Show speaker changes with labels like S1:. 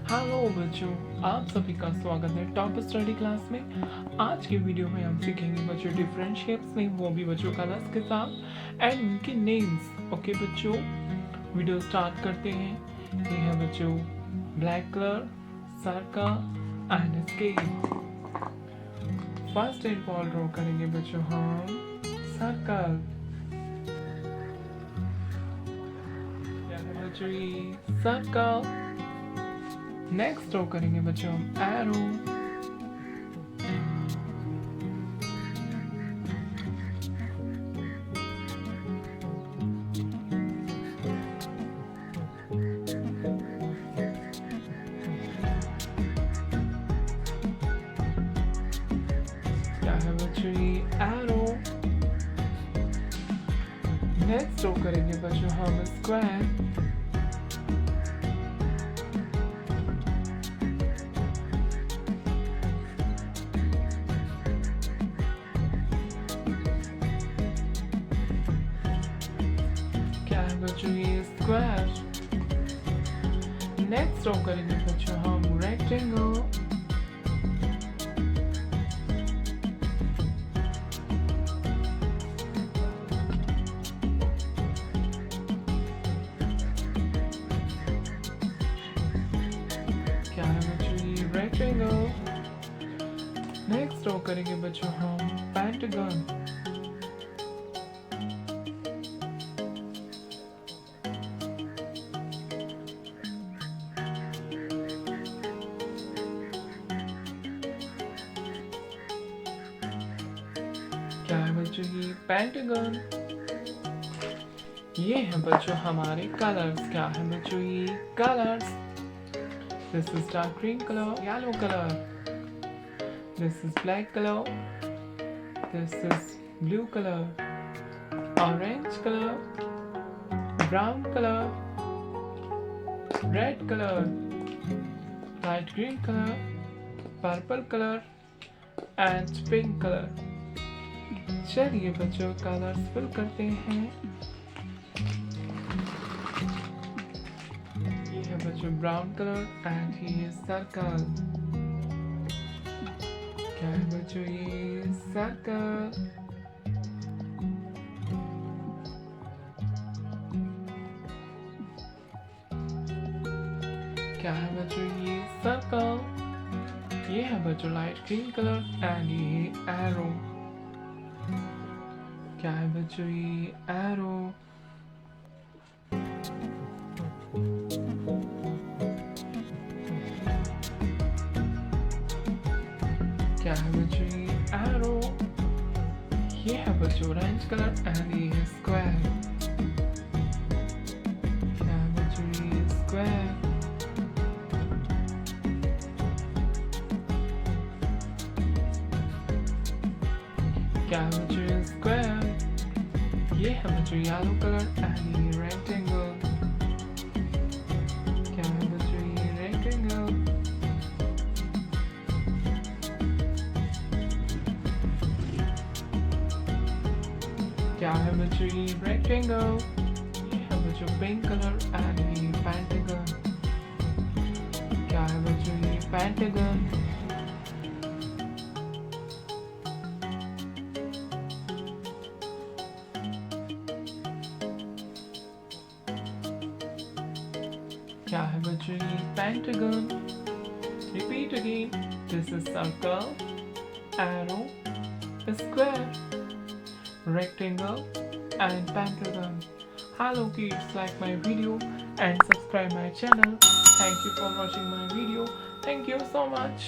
S1: Hello बच्चों, आप सभी का स्वागत है टॉप स्टडी क्लास में। आज की वीडियो में हम सीखेंगे बच्चों डिफरेंट शेप्स में, वो भी बच्चों कलर्स के साथ एंड उनके नेम्स। ओके बच्चों, वीडियो स्टार्ट करते हैं। ये है बच्चों black colour, circle and scale. First and ball draw करेंगे बच्चों हम सर्कल। क्या है बच्चों ये सर्कल। नेक्स्ट ड्रॉ करेंगे बच्चों हम एरो। क्या है बच्चों ये एरो। नेक्स्ट ड्रॉ करेंगे बच्चों हम स्क्वायर। क्या है बच्चों ये स्क्वायर। नेक्स्ट ड्रॉ करेंगे बच्चों हम रेक्टेंगल। क्या है बच्चों ये रेक्टेंगल। नेक्स्ट ड्रॉ करेंगे बच्चों हम पेंटागन। क्या है बच्चों ये पेंटागन। ये है बच्चों हमारे कलर्स। क्या है बच्चों ये colours. This is dark green colour, yellow colour, this is black colour, this is blue colour, orange colour, brown colour, red colour, light green colour, purple colour and pink colour. चलिए बच्चों colours fill करते हैं। ये है बच्चों brown colour and ये circle. क्या है बच्चों ये सर्कल। क्या है बच्चों ये सर्कल। ये है बच्चों लाइट ग्रीन कलर एंड ये एरो। क्या है बच्चों ये एरो। क्या है बच्चों ये एरो। ये है बच्चों ऑरेंज कलर एंड ये है स्क्वायर। क्या है बच्चों ये स्क्वायर। क्या है बच्चों ये स्क्वायर। ये है बच्चों येलो कलर एंड ये रेक्टेंगल। क्या है बच्चों ये रेक्टेंगल। क्या है बच्चों ये रेक्टेंगल। ये है बच्चों पिंक कलर एंड ये पेंटागन। क्या है बच्चों ये पेंटागन। क्या है बच्चों ये pentagon. Repeat again, this is circle, arrow, square, rectangle and pentagon. Hello kids, like my video and subscribe my channel. Thank you for watching my video. Thank you so much.